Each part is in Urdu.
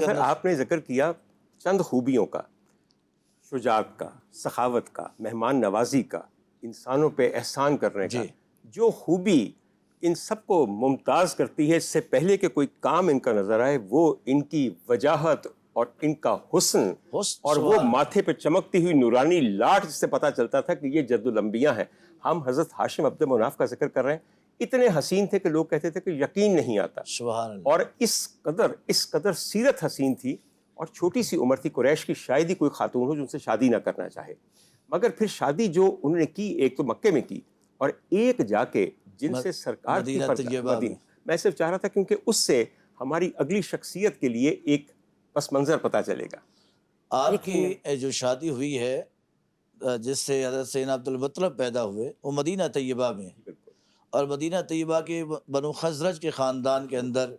سر آپ نے ذکر کیا چند خوبیوں کا، شجاعت کا، سخاوت کا، مہمان نوازی کا، انسانوں پہ احسان کرنے کا، جو خوبی ان سب کو ممتاز کرتی ہے اس سے پہلے کہ کوئی کام ان کا نظر آئے، وہ ان کی وجاہت اور ان کا حسن اور وہ ماتھے پہ چمکتی ہوئی نورانی لاٹ جس سے پتہ چلتا تھا کہ یہ جد الانبیاء ہیں۔ ہم حضرت ہاشم عبد مناف کا ذکر کر رہے ہیں، اتنے حسین تھے کہ لوگ کہتے تھے کہ یقین نہیں آتا، سبحان اللہ۔ اور اس قدر سیرت حسین تھی، اور چھوٹی سی عمر تھی، قریش کی شاید ہی کوئی خاتون ہو جو ان سے شادی نہ کرنا چاہے، مگر پھر شادی جو انہوں نے کی، ایک تو مکے میں کی اور ایک جا کے جن سے سرکار کی مدینہ، میں صرف چاہ رہا تھا کیونکہ اس سے ہماری اگلی شخصیت کے لیے ایک پس منظر پتہ چلے گا۔ آپ کی جو شادی ہوئی ہے جس سے حضرت سیدنا عبد المطلب پیدا ہوئے، وہ مدینہ طیبہ میں، اور مدینہ طیبہ کے بنو خزرج کے خاندان کے اندر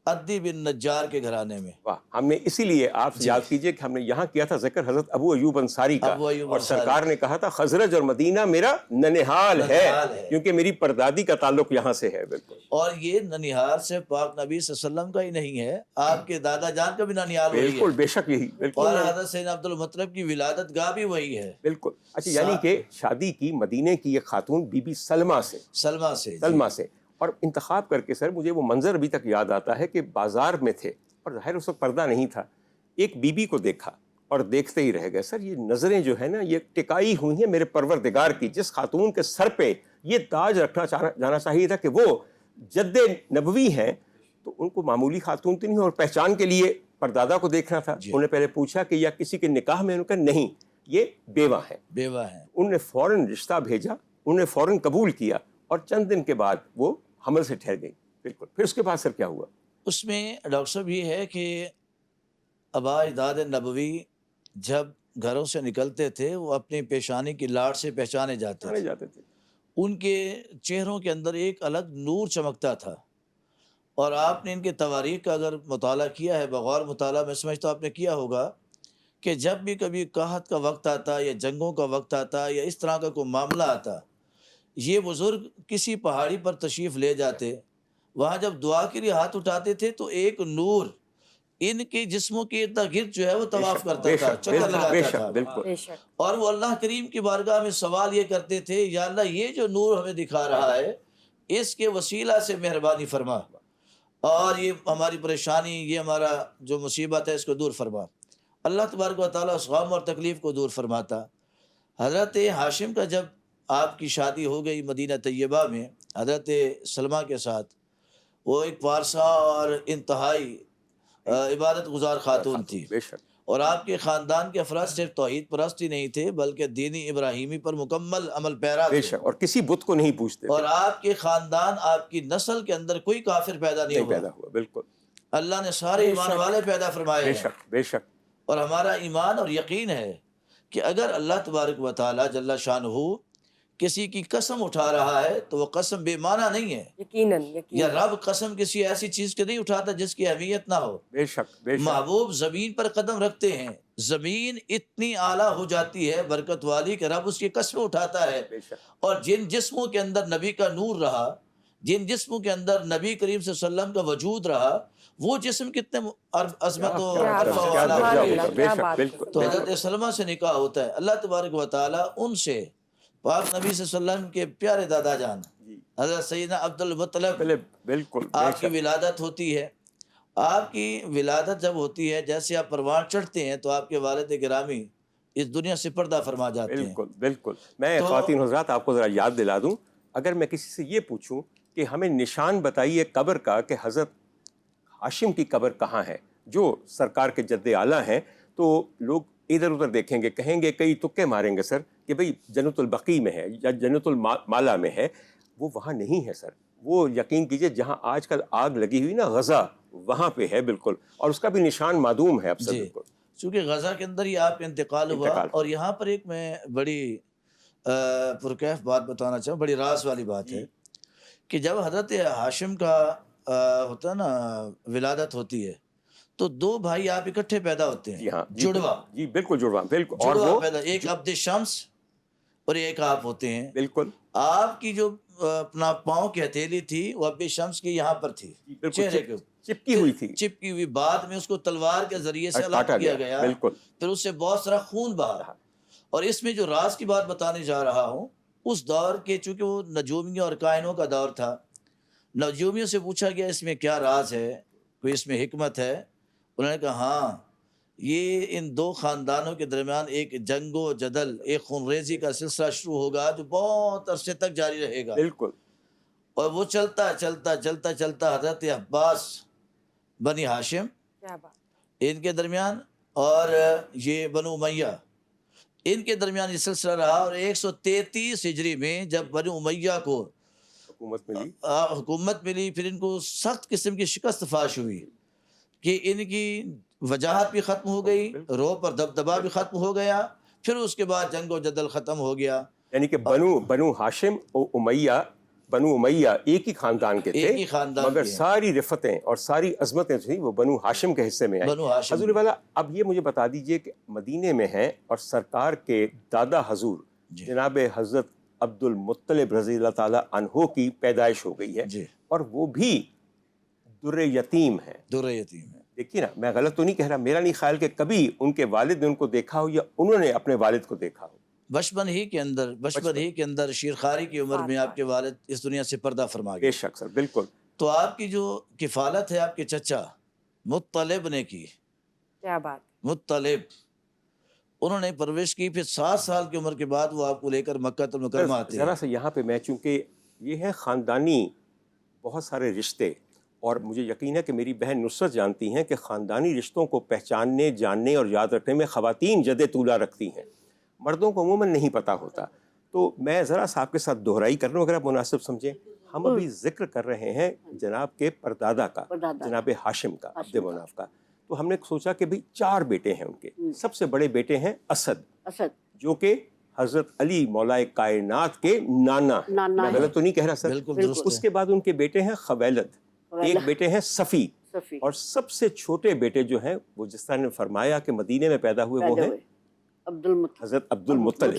عدی بن نجار کے گھرانے میں۔ واہ، ہم نے اسی لیے آپ یاد کیجئے کہ ہم نے یہاں کیا تھا ذکر حضرت ابو ایوب انصاری کا، اور سرکار نے کہا تھا خزرج اور مدینہ میرا ننہال ہے، کیونکہ میری پردادی کا تعلق یہاں سے ہے۔ بالکل، اور یہ ننہال سے پاک نبی صلی اللہ علیہ وسلم کا ہی نہیں ہے، آپ کے دادا جان کا بھی ننہال وہی ہے، بالکل، بے شک یہی، بالکل، اور حضرت سیدنا عبد المطلب کی ولادت گاہ بھی وہی ہے۔ بالکل، اچھا، یعنی کہ شادی کی مدینے کی ایک خاتون بی بی سلمہ سے، اور انتخاب کر کے سر مجھے وہ منظر ابھی تک یاد آتا ہے کہ بازار میں تھے اور ظاہر اس وقت پردہ نہیں تھا، ایک بی بی کو دیکھا اور دیکھتے ہی رہ گئے۔ سر یہ نظریں جو ہے نا یہ ٹکائی ہوئی ہیں میرے پروردگار کی، جس خاتون کے سر پہ یہ تاج رکھنا جانا چاہیے تھا کہ وہ جد نبوی ہیں، تو ان کو معمولی خاتون تو نہیں، اور پہچان کے لیے پردادا کو دیکھنا تھا۔ انہوں نے پہلے پوچھا کہ یا کسی کے نکاح میں، انہوں نے کہا نہیں، یہ بیوہ ہیں۔ انہوں نے فوراً رشتہ بھیجا، انہوں نے فوراً قبول کیا، اور چند دن کے بعد وہ حمل سے ٹھہر گئی۔ بالکل، پھر اس کے بعد سر کیا ہوا؟ اس میں ڈاکٹر صاحب یہ ہے کہ آباء اجداد نبوی جب گھروں سے نکلتے تھے وہ اپنی پیشانی کی لاٹ سے پہچانے جاتے تھے، ان کے چہروں کے اندر ایک الگ نور چمکتا تھا، اور آپ نے ان کے تواریخ کا اگر مطالعہ کیا ہے، بغور مطالعہ میں سمجھتا آپ نے کیا ہوگا کہ جب بھی کبھی قحط کا وقت آتا یا جنگوں کا وقت آتا یا اس طرح کا کوئی معاملہ آتا، یہ بزرگ کسی پہاڑی پر تشریف لے جاتے، وہاں جب دعا کے لیے ہاتھ اٹھاتے تھے تو ایک نور ان کے جسموں کے ارد گرد جو ہے وہ طواف کرتا تھا، چکر لگاتا تھا، اور وہ اللہ کریم کی بارگاہ میں سوال یہ کرتے تھے، یا اللہ یہ جو نور ہمیں دکھا رہا ہے اس کے وسیلہ سے مہربانی فرما، اور یہ ہماری پریشانی، یہ ہمارا جو مصیبت ہے اس کو دور فرما۔ اللہ تبارک و تعالیٰ اس غم اور تکلیف کو دور فرماتا۔ حضرت ہاشم کا جب آپ کی شادی ہو گئی مدینہ طیبہ میں حضرت سلمہ کے ساتھ، وہ ایک پارسا اور انتہائی عبادت گزار خاتون تھی، اور آپ کے خاندان کے افراد صرف توحید پرست ہی نہیں تھے بلکہ دینی ابراہیمی پر مکمل عمل پیرا تھے، اور کسی بت کو نہیں پوچھتے، اور آپ کے خاندان، آپ کی نسل کے اندر کوئی کافر پیدا نہیں ہوا، بالکل، اللہ نے سارے ایمان والے پیدا فرمائے ہیں۔ بے شک، اور ہمارا ایمان اور یقین ہے کہ اگر اللہ تبارک و تعالی جل شانہ کسی کی قسم اٹھا رہا ہے تو وہ قسم بے معنی نہیں ہے، یقیناً، یا رب قسم کسی ایسی چیز کے نہیں اٹھاتا جس کی اہمیت نہ ہو۔ بے شک، محبوب زمین پر قدم رکھتے ہیں، زمین اتنی اعلیٰ ہو جاتی ہے برکت والی کہ رب اس کی قسم اٹھاتا ہے، اور جن جسموں کے اندر نبی کا نور رہا، جن جسموں کے اندر نبی کریم صلی اللہ علیہ وسلم کا وجود رہا، وہ جسم کتنے عظمت و تو حضرت سلمہ سے نکاح ہوتا ہے۔ اللہ تبارک و تعالیٰ ان سے پاک نبی صلی اللہ علیہ وسلم کے پیارے دادا جان حضرت سیدنا عبد المطلب، بالکل، آپ کی ولادت ہوتی ہے۔ آپ کی ولادت جب ہوتی ہے، جیسے آپ پروان چڑھتے ہیں تو آپ کے والد گرامی اس دنیا سے پردہ فرما جاتے ہیں۔ بالکل، میں خواتین حضرات آپ کو ذرا یاد دلا دوں، اگر میں کسی سے یہ پوچھوں کہ ہمیں نشان بتائیے قبر کا کہ حضرت ہاشم کی قبر کہاں ہے، جو سرکار کے جد اعلیٰ ہیں، تو لوگ ادھر ادھر دیکھیں گے، کہیں گے، کئی تکے ماریں گے سر کہ بھئی جنت البقیع میں ہے یا جنت المالا میں ہے۔ وہ وہاں نہیں ہے سر، وہ یقین کیجئے جہاں آج کل آگ لگی ہوئی نا غزہ، وہاں پہ ہے بالکل، اور اس کا بھی نشان معدوم ہے اب سر۔ بالکل، چونکہ غزہ کے اندر ہی آپ کا انتقال ہوا۔ اور یہاں پر ایک میں بڑی پرکیف بات بتانا چاہوں، بڑی راز والی بات ہے کہ جب حضرت ہاشم کا ہوتا ہے نا ولادت ہوتی ہے تو دو بھائی آپ اکٹھے پیدا ہوتے ہیں، جڑوا، بالکل جڑوا، بالکل، اور وہ پیدا، ایک عبد شمس اور ایک آپ ہوتے ہیں۔ بالکل، آپ کی جو اپنا پاؤں کی ہتھیلی تھی وہ عبد شمس کی یہاں پر تھی، چہرے کے چپکی ہوئی تھی، چپکی ہوئی، بعد میں اس کو تلوار کے ذریعے سے الگ کیا گیا، بالکل، پھر اس سے بہت سارا خون بہا رہا۔ اور اس میں جو راز کی بات بتانے جا رہا ہوں، اس دور کے چونکہ وہ نجومیوں اور کائنوں کا دور تھا، نجومیوں سے پوچھا گیا اس میں کیا راز ہے، کوئی اس میں حکمت ہے؟ انہوں نے کہا ہاں، یہ ان دو خاندانوں کے درمیان ایک جنگ و جدل، ایک خونریزی کا سلسلہ شروع ہوگا جو بہت عرصے تک جاری رہے گا، بالکل، اور وہ چلتا چلتا چلتا چلتا حضرت عباس بنی ہاشم ان کے درمیان اور یہ بنو امیہ ان کے درمیان یہ سلسلہ رہا، اور 133 ہجری میں جب بنو امیہ کو حکومت ملی، پھر ان کو سخت قسم کی شکست فاش ہوئی کہ ان کی وجاہت بھی ختم ہو گئی، روب اور دبدبا بھی ختم ہو گیا، پھر اس کے بعد جنگ و جدل ختم ہو گیا۔ یعنی کہ بنو ہاشم بنو امیہ ایک ہی خاندان کے تھے، مگر ساری رفتیں اور ساری عظمتیں تھیں وہ بنو ہاشم کے حصے میں آئیں۔ حضور والا اب یہ مجھے بتا دیجئے کہ مدینے میں ہیں اور سرکار کے دادا حضور جناب حضرت عبد المطلب رضی اللہ تعالیٰ عنہ کی پیدائش ہو گئی ہے، اور وہ بھی در یتیم ہیں۔ در یتیم ہے، دیکھیے نا، میں غلط تو نہیں کہہ رہا، میرا نہیں خیال کہ کبھی ان کے والد نے ان کو دیکھا ہو یا انہوں نے اپنے والد کو دیکھا ہو۔ بچپن ہی کے اندر شیرخواری کی عمر میں آپ کے والد اس دنیا سے پردہ فرما گئے۔ بے شک سر، بالکل۔ تو آپ کی جو کفالت ہے آپ کے چچا مطلب نے کی، کیا بات، مطلب انہوں نے پرورش کی، پھر 7 سال کی عمر کے بعد وہ آپ کو لے کر مکہ المکرمہ آتے ہیں۔ ذرا سے یہاں پہ میں، چونکہ یہ ہے خاندانی بہت سارے رشتے، اور مجھے یقین ہے کہ میری بہن نصرت جانتی ہیں کہ خاندانی رشتوں کو پہچاننے، جاننے اور یاد رکھنے میں خواتین جد طولہ رکھتی ہیں، مردوں کو عموماً نہیں پتہ ہوتا۔ تو میں ذرا سا آپ کے ساتھ دہرائی کر رہا ہوں اگر آپ مناسب سمجھیں۔ ہم ابھی ذکر کر رہے ہیں جناب کے پردادا کا، جناب ہاشم کا، عبد مناف کا، تو ہم نے سوچا کہ بھئی 4 بیٹے ہیں ان کے۔ سب سے بڑے بیٹے ہیں اسد، جو کہ حضرت علی مولا کائنات کے نانا، میں غلط تو نہیں کہہ رہا سر؟ بالکل درست ہے۔ اس کے بعد ان کے بیٹے ہیں خویلد، ایک بیٹے ہیں صفی، اور سب سے چھوٹے بیٹے جو ہیں وہ جس طرح نے فرمایا کہ مدینے میں پیدا ہوئے وہ ہیں حضرت عبد المطلب۔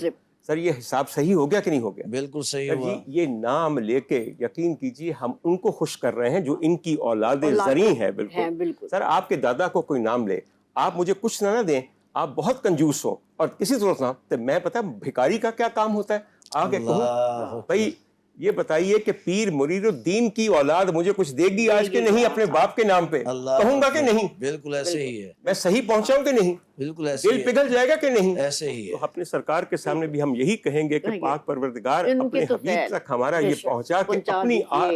سر یہ حساب صحیح ہو گیا کہ نہیں ہو گیا؟ بالکل صحیح ہوا۔ جی یہ نام لے کے یقین کیجئے ہم ان کو خوش کر رہے ہیں جو ان کی اولاد زرعی ہے۔ بالکل سر، آپ کے دادا کو کوئی نام لے، آپ مجھے کچھ نہ دیں، آپ بہت کنجوس ہو اور کسی صورت نہ، تو میں پتہ بھکاری کا کیا کام ہوتا ہے آگے کہوں بھائی یہ بتائیے کہ پیر مرید الدین کی اولاد مجھے کچھ دے گی آج کہ نہیں اپنے باپ کے نام پہ؟ کہوں گا کہ نہیں؟ بالکل ایسے ہی ہے۔ میں صحیح پہنچا ہوں کہ نہیں؟ بالکل ایسے دل پگھل جائے گا کہ نہیں؟ ایسے ہی ہے۔ تو اپنے سرکار کے سامنے بھی ہم یہی کہیں گے کہ پاک پروردگار اپنے حبیب تک ہمارا یہ پہنچا کہ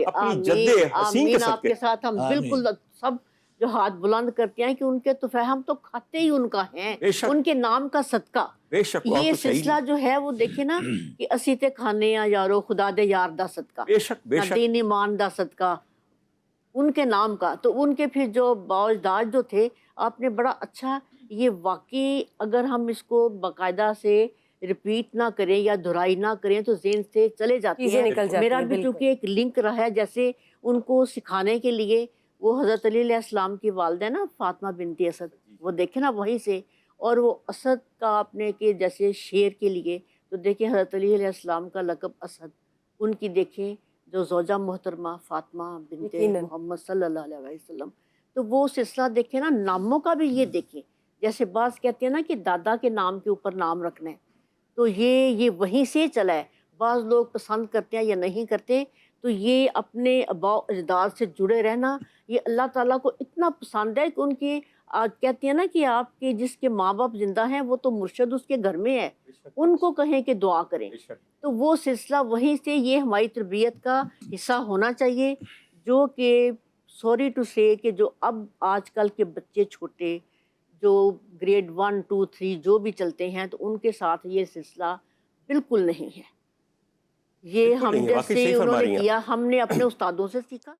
اپنی جد حسین کے آپ کے ساتھ ہم بالکل سب جو ہاتھ بلند کرتے ہیں کہ ان کے طفیل ہم تو کھاتے ہی ان کا ہیں، ان کے نام کا صدقہ۔ یہ سلسلہ جو ہے وہ دیکھیں نا کہ اسی تے کھانے یا یارو خدا دے یار دا صدقہ، دین ایمان دا صدقہ ان کے نام کا۔ تو ان کے پھر جو باوجداد جو تھے، آپ نے بڑا اچھا، یہ واقعی اگر ہم اس کو باقاعدہ سے ریپیٹ نہ کریں یا دہرائی نہ کریں تو ذہن سے چلے جاتے ہیں۔ میرا بھی چونکہ ایک لنک رہا ہے، جیسے ان کو سکھانے کے لیے وہ حضرت علی علیہ السلام کی والدہ نا فاطمہ بنت اسد، وہ دیکھیں نا وہیں سے، اور وہ اسد کا اپنے کے جیسے شیر کے لیے، تو دیکھیں حضرت علی علیہ السلام کا لقب اسد، ان کی دیکھیں جو زوجہ محترمہ فاطمہ بنت محمد صلی اللہ علیہ وسلم، تو وہ سلسلہ دیکھیں نا، ناموں کا بھی یہ دیکھیں، جیسے بعض کہتے ہیں نا کہ دادا کے نام کے اوپر نام رکھنا ہے، تو یہ وہیں سے چلا ہے۔ بعض لوگ پسند کرتے ہیں یا نہیں کرتے، تو یہ اپنے آباء و اجداد سے جڑے رہنا یہ اللہ تعالیٰ کو اتنا پسند ہے کہ ان کی کہتے ہیں نا کہ آپ کے جس کے ماں باپ زندہ ہیں وہ تو مرشد اس کے گھر میں ہے، ان کو کہیں کہ دعا کریں، تو وہ سلسلہ وہیں سے یہ ہماری تربیت کا حصہ ہونا چاہیے، جو کہ سوری ٹو سے کہ جو اب آج کل کے بچے چھوٹے جو گریڈ 1 2 3 جو بھی چلتے ہیں، تو ان کے ساتھ یہ سلسلہ بالکل نہیں ہے۔ یہ ہم جیسے انہوں نے کیا، ہم نے اپنے استادوں سے سیکھا۔